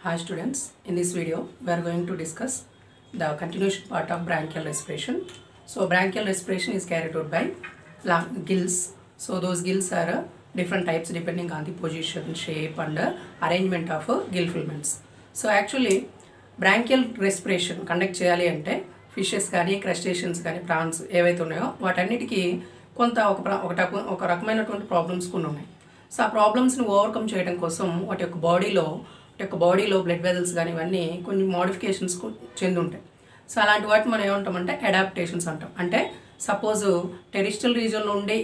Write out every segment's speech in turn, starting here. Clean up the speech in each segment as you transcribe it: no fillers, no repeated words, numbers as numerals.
Hi students, in this video we are going to discuss the continuation part of branchial respiration. So branchial respiration is carried out by gills. So those gills are different types depending on the position, shape and arrangement of gill filaments. So actually branchial respiration conduct cheyali ante fishes gaani crustaceans gaani prawns ఏవైతే ఉన్నాయో వాటన్నిటికి కొంత ఒక రకమైనటువంటి problems కొన్ని ఉన్నాయి. So ఆ ప్రాబ్లమ్స్ని ఓవర్కమ్ చేయడం కోసం వాటి యొక్క బాడీలో బ్లడ్ వెజల్స్ కానీ ఇవన్నీ కొన్ని మోడిఫికేషన్స్ చెంది ఉంటాయి. సో అలాంటి వాటిని మనం ఏమంటామంటే అడాప్టేషన్స్ అంటాం. అంటే సపోజ్ టెరిస్ట్రియల్ రీజియన్లో ఉండే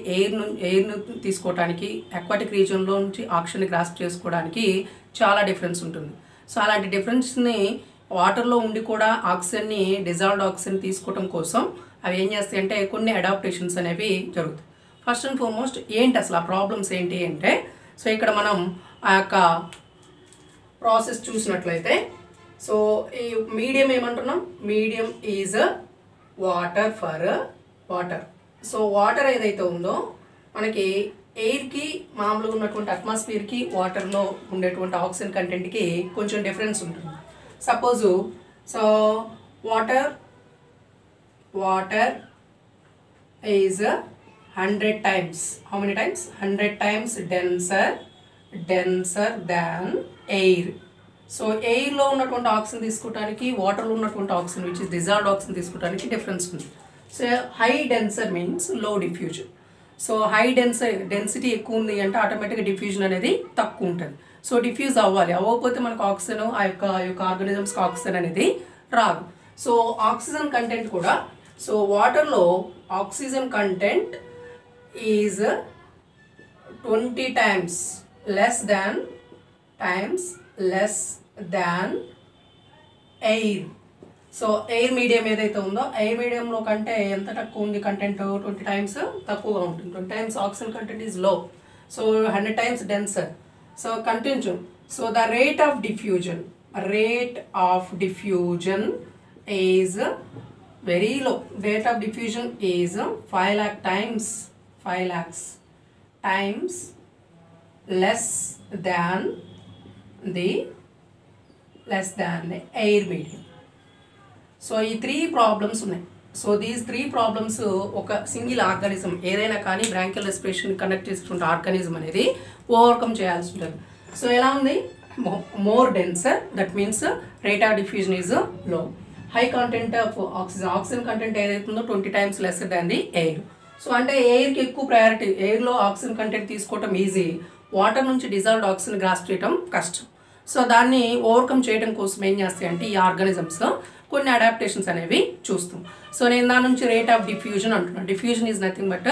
ఎయిర్ను తీసుకోవడానికి అక్వాటిక్ రీజియన్లో నుంచి ఆక్సిజన్ని గ్రాస్ప్ చేసుకోవడానికి చాలా డిఫరెన్స్ ఉంటుంది. సో అలాంటి డిఫరెన్స్ని వాటర్లో ఉండి కూడా ఆక్సిజన్ని డిజాల్వ్డ్ ఆక్సిజన్ తీసుకోవడం కోసం అవి ఏం చేస్తాయి అంటే కొన్ని అడాప్టేషన్స్ అనేవి జరుగుతాయి. ఫస్ట్ అండ్ ఫార్మోస్ట్ ఏంటి అసలు ఆ ప్రాబ్లమ్స్ ఏంటి అంటే, సో ఇక్కడ మనం ఆ యొక్క ప్రాసెస్ చూసినట్లయితే, సో ఈ మీడియం ఏమంటున్నాం, medium is water for water. So water ఏదైతే ఉందో మనకి ఎయిర్కి మామూలుగా ఉన్నటువంటి అట్మాస్ఫియర్కి వాటర్లో ఉండేటువంటి ఆక్సిజన్ కంటెంట్కి కొంచెం డిఫరెన్స్ ఉంటుంది. Suppose so water is 100 times, how many times? 100 times denser than air. So ఎయిర్లో ఉన్నటువంటి ఆక్సిజన్ తీసుకోవడానికి వాటర్లో ఉన్నటువంటి oxygen which is dissolved oxygen తీసుకోవడానికి డిఫరెన్స్ ఉంది. So high denser means low diffusion. So high density ఎక్కువ ఉంది అంటే ఆటోమేటిక్గా డిఫ్యూజన్ అనేది తక్కువ ఉంటుంది. సో డిఫ్యూజ్ అవ్వకపోతే మనకు ఆక్సిజన్ ఆ యొక్క ఆర్గానిజమ్స్కి ఆక్సిజన్ అనేది రాదు. సో ఆక్సిజన్ కంటెంట్ కూడా, సో వాటర్లో oxygen content is 20 times less than air. So air medium ఏదైతే ఉందో ఎయిర్ మీడియంలో కంటే ఎంత తక్కువ ఉంది కంటెంట్, 20 times తక్కువగా ఉంటుంది. 20 times oxygen content is low. So 100 times denser. So continue. So the rate of diffusion is very low. Rate of diffusion is 5 lakh times less than the air medium. So ఈ 3 problems ఉన్నాయి. So these 3 problems ఒక single organism ఏదైనా కానీ bronchial respiration conduct చేస్తున్న organism అనేది overcome చేయాల్సి ఉంటుంది. So ఎలా ఉంది, more denser, that means rate of diffusion is low. High content of oxygen content ఏదైతుందో 20 times lesser than the air. So అంటే ఎయిర్కి ఎక్కువ ప్రయారిటీ. ఎయిర్లో ఆక్సిజన్ కంటెంట్ తీసుకోవటం ఈజీ, వాటర్ నుంచి డిజాల్వ్డ్ ఆక్సిజన్ గ్రాస్ప్ చేయడం కష్టం. సో దాన్ని ఓవర్కమ్ చేయడం కోసం ఏం చేస్తాయి అంటే ఈ ఆర్గానిజమ్స్ కొన్ని అడాప్టేషన్స్ అనేవి చూస్తాం. సో నేను దాని నుంచి రేట్ ఆఫ్ డిఫ్యూజన్ అంటున్నాను. Diffusion is nothing but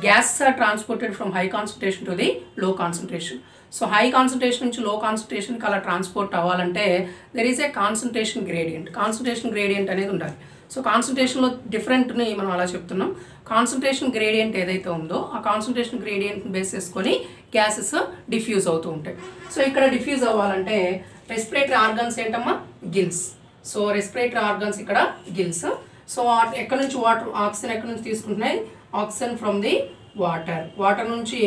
gases are transported from high concentration to the low concentration. So high concentration నుంచి లో కాన్సన్ట్రేషన్కి అలా ట్రాన్స్పోర్ట్ అవ్వాలంటే there is a concentration gradient అనేది ఉండాలి. సో కాన్సన్ట్రేషన్లో డిఫరెంట్ని మనం అలా చెప్తున్నాం. కాన్సన్ట్రేషన్ గ్రేడియంట్ ఏదైతే ఉందో ఆ కాన్సన్ట్రేషన్ గ్రేడియంట్ని బేస్ చేసుకొని గ్యాసెస్ డిఫ్యూజ్ అవుతూ ఉంటాయి. సో ఇక్కడ డిఫ్యూజ్ అవ్వాలంటే రెస్పిరేటరీ ఆర్గన్స్ ఏంటమ్మా, గిల్స్. సో రెస్పిరేటరీ ఆర్గన్స్ ఇక్కడ గిల్స్. సో ఎక్కడి నుంచి ఆక్సిజన్ ఎక్కడి నుంచి తీసుకుంటున్నాయి, ఆక్సిజన్ ఫ్రమ్ ది వాటర్ నుంచి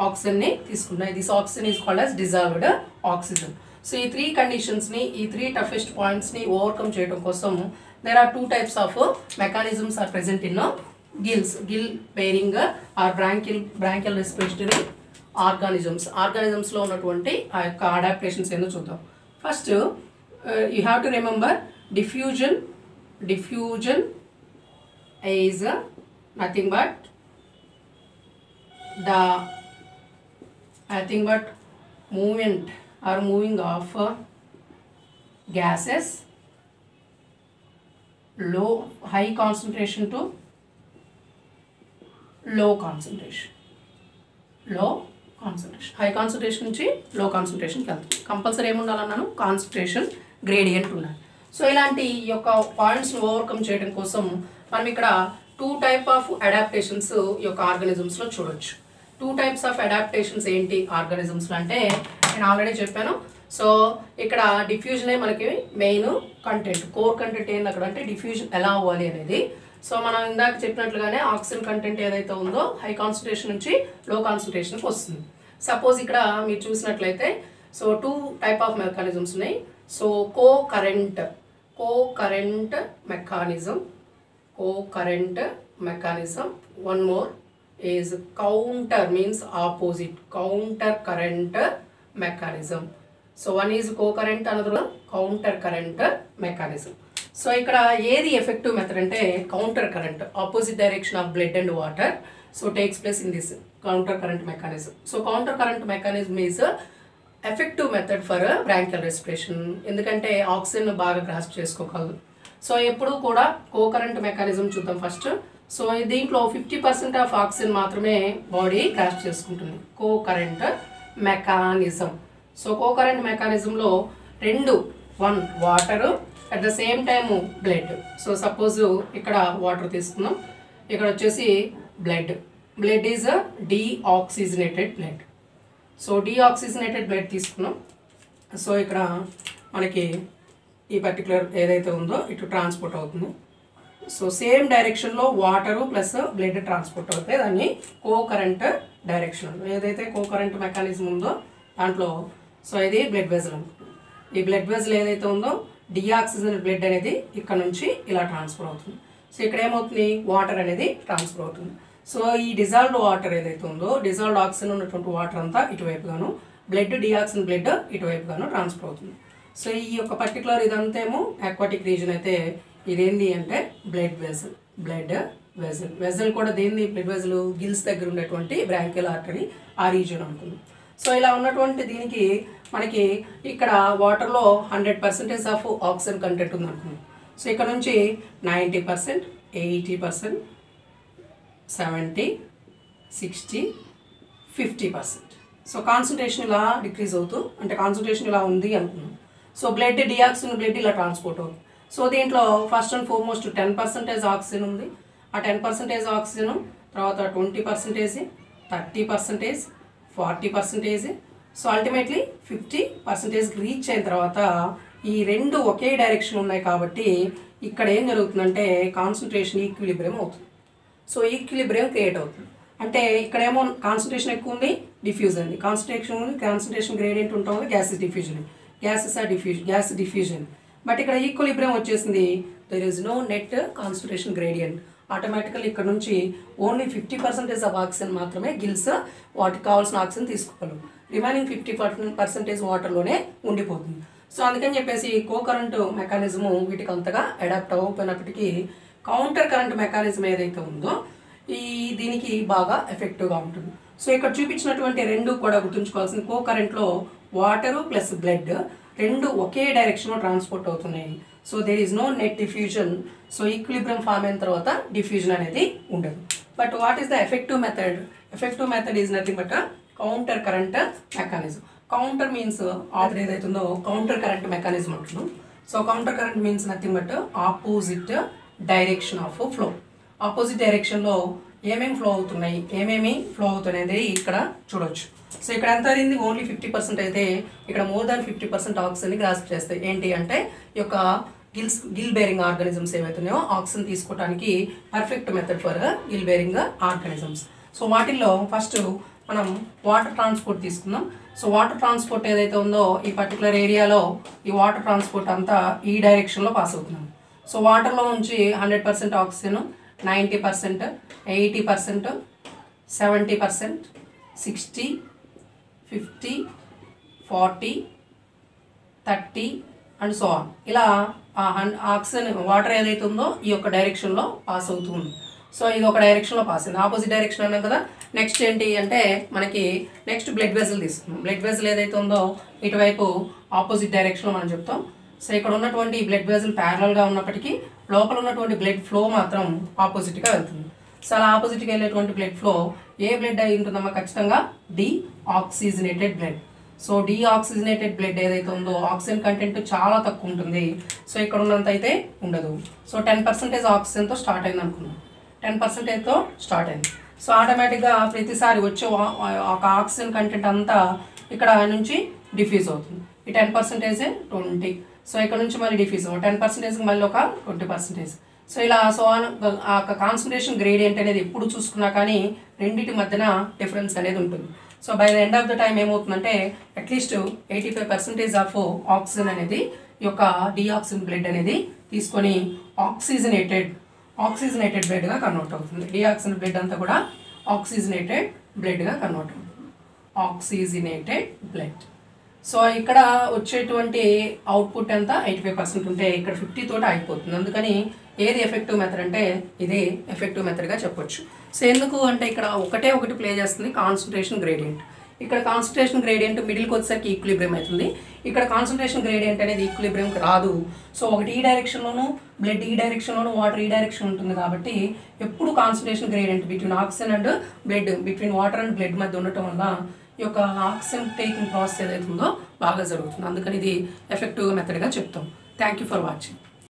ఆక్సిజన్ని తీసుకుంటున్నాయి. This oxygen is called as dissolved oxygen. So ఈ 3 కండిషన్స్ని, ఈ 3 టఫెస్ట్ పాయింట్స్ని ఓవర్కమ్ చేయడం కోసం there are 2 types of mechanisms are present in gill bearing or branchial respiratory organisms లో ఉన్నటువంటి ఆ యొక్క అడాప్టేషన్స్ ఏందో చూద్దాం. First you have to remember diffusion is nothing but moving of gases high concentration to low concentration. High concentration నుంచి low కాన్సన్ట్రేషన్కి వెళ్తాం. Compulsory ఏముండాలన్నాను, concentration gradient ఉండాలి. So ఇలాంటి ఈ యొక్క పాయింట్స్ని ఓవర్కమ్ చేయడం కోసం మనం ఇక్కడ 2 types ఆఫ్ అడాప్టేషన్స్ ఈ యొక్క ఆర్గానిజమ్స్లో చూడొచ్చు. 2 types ఆఫ్ అడాప్టేషన్స్ ఏంటి ఆర్గానిజమ్స్లో అంటే నేను ఆల్రెడీ చెప్పాను. సో ఇక్కడ డిఫ్యూజనే మనకి మెయిన్ కంటెంట్, కోర్ కంటెంట్ ఏంటి అక్కడ అంటే డిఫ్యూజన్ ఎలా అవ్వాలి అనేది. సో మనం ఇందాక చెప్పినట్లుగానే ఆక్సిజన్ కంటెంట్ ఏదైతే ఉందో హై కాన్సన్ట్రేషన్ నుంచి లో కాన్సన్ట్రేషన్కి వస్తుంది. సపోజ్ ఇక్కడ మీరు చూసినట్లయితే సో 2 types ఆఫ్ మెకానిజమ్స్ ఉన్నాయి. So co-current mechanism. One more is counter, means opposite, counter current mechanism. So one is co-current, another one counter current mechanism. So ఇక్కడ ఏది ఎఫెక్టివ్ మెథడ్ అంటే counter current, opposite direction of blood and water. So takes place in this counter current mechanism. So counter current mechanism is effective method for bronchial respiration, ఎందుకంటే oxygen బాగా grasp చేసుకోగలదు. So ఎప్పుడు కూడా కో-కరెంట్ mechanism చూద్దాం first. So దీంట్లో 50% of oxygen మాత్రమే body grasp చేసుకుంటుంది, కో-కరెంట్ mechanism. So కో-కరెంట్ మెకానిజంలో రెండు, one water, at the same time blood. So suppose ఇక్కడ వాటర్ తీసుకుందాం, ఇక్కడ వచ్చేసి blood is deoxygenated blood. So deoxygenated blood తీసుకున్నాం. సో ఇక్కడ మనకి ఈ పర్టికులర్ ఏదైతే ఉందో ఇటు ట్రాన్స్పోర్ట్ అవుతుంది. సో సేమ్ డైరెక్షన్లో వాటరు ప్లస్ బ్లడ్ ట్రాన్స్పోర్ట్ అవుతాయి, దాన్ని కో-కరెంట్ డైరెక్షన్. ఏదైతే కో-కరెంట్ మెకానిజం ఉందో దాంట్లో సో ఇది బ్లడ్ వెజల్ అనుకుంటుంది. ఈ బ్లడ్ వెజల్ ఏదైతే ఉందో డిఆక్సిజన్ బ్లడ్ అనేది ఇక్కడ నుంచి ఇలా ట్రాన్స్ఫర్ అవుతుంది. సో ఇక్కడ ఏమవుతుంది, వాటర్ అనేది ట్రాన్స్ఫర్ అవుతుంది. సో ఈ డిజాల్వ్డ్ వాటర్ ఏదైతే ఉందో, డిజాల్వ్డ్ ఆక్సిజన్ ఉన్నటువంటి వాటర్ అంతా ఇటువైపుగాను, బ్లడ్ డిఆక్సిజన్ బ్లడ్ ఇటువైపుగాను ట్రాన్స్ఫర్ అవుతుంది. సో ఈ యొక్క పర్టికులర్ ఇదంతా ఏమో అక్వాటిక్ రీజన్ అయితే ఇదేంది అంటే బ్లడ్ వెజల్ కూడా దేంది, బ్లడ్ వెజల్ గిల్స్ దగ్గర ఉండేటువంటి బ్రాంకియల్ ఆర్టరీ ఆ రీజన్ ఉంటుంది. సో ఇలా ఉన్నటువంటి దీనికి మనకి ఇక్కడ వాటర్లో 100% ఆఫ్ ఆక్సిజన్ కంటెంట్ ఉంది అనుకుందాం. సో ఇక్కడ నుంచి 90%, 80%, 70, 60, 50%. సో కాన్సన్ట్రేషన్ ఇలా డిక్రీజ్ అవుతూ, అంటే కాన్సన్ట్రేషన్ ఇలా ఉంది అనుకున్నాం. సో బ్లడ్ డిఆక్సిజన్ బ్లడ్ ఇలా ట్రాన్స్పోర్ట్ అవుతుంది. సో దీంట్లో ఫస్ట్ అండ్ ఫార్మోస్ట్ 10% ఆక్సిజన్ ఉంది. ఆ 10% ఆక్సిజన్ తర్వాత 20%, 30%, 40%. సో అల్టిమేట్లీ 50% రీచ్ అయిన తర్వాత ఈ రెండు ఒకే డైరెక్షన్ ఉన్నాయి కాబట్టి ఇక్కడ ఏం జరుగుతుందంటే కాన్సన్ట్రేషన్ ఈక్విలిబ్రియం అవుతుంది. సో ఈక్విలిబ్రియం క్రియేట్ అవుతుంది. అంటే ఇక్కడేమో కాన్సన్ట్రేషన్ ఎక్కువ ఉంది, డిఫ్యూజ్ అయింది, కాన్సన్ట్రేషన్ గ్రేడియంట్ ఉంటుంది, గ్యాస్ డిఫ్యూజన్. బట్ ఇక్కడ ఈక్విలిబ్రియం వచ్చేసింది, there is no net concentration gradient. Automatically ఇక్కడ నుంచి ఓన్లీ 50% ఆఫ్ ఆక్సిజన్ మాత్రమే గిల్స్ వాటికి కావాల్సిన ఆక్సిజన్ తీసుకోగలవు, రిమైనింగ్ 50% వాటర్లోనే ఉండిపోతుంది. సో అందుకని చెప్పేసి కో-కరెంట్ మెకానిజము వీటికి అంతగా అడాప్ట్ అవ్వకపోయినప్పటికీ కౌంటర్ కరెంట్ మెకానిజం ఏదైతే ఉందో దీనికి బాగా ఎఫెక్టివ్గా ఉంటుంది. సో ఇక్కడ చూపించినటువంటి రెండు కూడా గుర్తుంచుకోవాల్సింది, కో-కరెంట్లో వాటరు ప్లస్ బ్లడ్ రెండు ఒకే డైరెక్షన్లో ట్రాన్స్పోర్ట్ అవుతున్నాయి. So there is no net diffusion. So equilibrium form అయిన తర్వాత డిఫ్యూజన్ అనేది ఉండదు. But what is the effective method? Effective method is nothing but counter current mechanism. Counter means order ఏదైతే ఉందో counter current mechanism అంటున్నాం. So counter current means nothing but opposite direction of flow. Opposite డైరెక్షన్లో ఏమేమి flow అవుతున్నాయి ఇక్కడ చూడొచ్చు. So ఇక్కడ ఎంత అయింది, ఓన్లీ 50% అయితే ఇక్కడ మోర్ దాన్ 50% ఆక్సిజన్ని గ్రాస్ప్ చేస్తాయి. ఏంటి అంటే ఈ యొక్క గిల్ బేరింగ్ ఆర్గానిజమ్స్ ఏవైతున్నాయో ఆక్సిజన్ తీసుకోవడానికి perfect method for Gill bearing organisms. So వాటిల్లో ఫస్ట్ మనం వాటర్ ట్రాన్స్పోర్ట్ తీసుకుందాం. సో వాటర్ ట్రాన్స్పోర్ట్ ఏదైతే ఉందో ఈ పర్టికులర్ ఏరియాలో ఈ వాటర్ ట్రాన్స్పోర్ట్ అంతా ఈ డైరెక్షన్లో పాస్ అవుతున్నాం. సో వాటర్లో నుంచి 100% ఆక్సిజన్, 90%, 80%, 70%, 60, 50, 40, 30 అండ్ సో ఆన్. ఇలా ఆక్సిజన్ వాటర్ ఏదైతే ఉందో ఈ యొక్క డైరెక్షన్లో పాస్ అవుతుంది. సో ఇది ఒక డైరెక్షన్లో పాస్ అయింది, ఆపోజిట్ డైరెక్షన్ అన్నాం కదా. నెక్స్ట్ ఏంటి అంటే మనకి నెక్స్ట్ బ్లడ్ వెజల్ తీసుకున్నాం. బ్లడ్ వెజల్ ఏదైతే ఉందో ఇటువైపు ఆపోజిట్ డైరెక్షన్లో మనం చెప్తాం. సో ఇక్కడ ఉన్నటువంటి బ్లడ్ వెజల్ ప్యారలల్గా ఉన్నప్పటికీ లోపల ఉన్నటువంటి బ్లడ్ ఫ్లో మాత్రం ఆపోజిట్గా వెళ్తుంది. సో అలా ఆపోజిట్గా వెళ్ళేటువంటి బ్లడ్ ఫ్లో ఏ బ్లడ్ అయి ఉంటుందమ్మా, ఖచ్చితంగా deoxygenated blood. So deoxygenated blood ఏదైతే ఉందో ఆక్సిజన్ కంటెంట్ చాలా తక్కువ ఉంటుంది. సో ఇక్కడ ఉన్నంత అయితే ఉండదు. సో 10% ఆక్సిజన్తో స్టార్ట్ అయింది అనుకున్నాం, 10%తో స్టార్ట్ అయింది. సో ఆటోమేటిక్గా ప్రతిసారి వచ్చే ఒక ఆక్సిజన్ కంటెంట్ అంతా ఇక్కడ నుంచి డిఫ్యూజ్ అవుతుంది. ఈ 10% 20. సో ఇక్కడ నుంచి మళ్ళీ డిఫ్యూజ్ 10%కి మళ్ళీ ఒక 20%. సో ఇలా సో ఆ కాన్సన్ట్రేషన్ గ్రేడియంట్ అనేది ఎప్పుడు చూసుకున్నా కానీ రెండింటి మధ్యన డిఫరెన్స్ అనేది ఉంటుంది. So by the end of the time ఏమవుతుందంటే అట్లీస్ట్ 85% ఆఫ్ ఆక్సిజన్ అనేది ఈ యొక్క డిఆక్సిన్ బ్లడ్ అనేది తీసుకొని ఆక్సిజనేటెడ్ బ్లడ్గా కన్వర్ట్ అవుతుంది. డిఆక్సిన్ బ్లడ్ అంతా కూడా ఆక్సిజనేటెడ్ బ్లడ్గా కన్వర్ట్ అవుతుంది. Oxygenated blood. సో ఇక్కడ వచ్చేటువంటి అవుట్పుట్ ఎంత 85% ఉంటే ఇక్కడ 50 తోటి ఆగిపోతుంది. అందుకని ఏది ఎఫెక్టివ్ మెథడ్ అంటే ఇది ఎఫెక్టివ్ మెథడ్గా చెప్పొచ్చు. సో ఎందుకు అంటే ఇక్కడ ఒకటి ప్లే చేస్తుంది కాన్సన్ట్రేషన్ గ్రేడియంట్. ఇక్కడ కాన్సన్ట్రేషన్ గ్రేడియంట్ మిడిల్కి వచ్చేసరికి ఈక్విలిబ్రియం అవుతుంది. ఇక్కడ కాన్సన్ట్రేషన్ గ్రేడియంట్ అనేది ఈక్విలిబ్రియంకి రాదు. సో ఒకటి ఈ డైరెక్షన్లోను, బ్లడ్ ఈ డైరెక్షన్లోను, వాటర్ ఈ డైరెక్షన్ ఉంటుంది. కాబట్టి ఎప్పుడు concentration gradient between oxygen and blood, between water and blood మధ్య ఉండటం వల్ల ఈ యొక్క ఆక్సిజన్ టేకింగ్ ప్రాసెస్ ఏదైతే ఉందో బాగా జరుగుతుంది. అందుకని ఇది ఎఫెక్టివ్ మెథడ్గా చెప్తాం. Thank you for watching.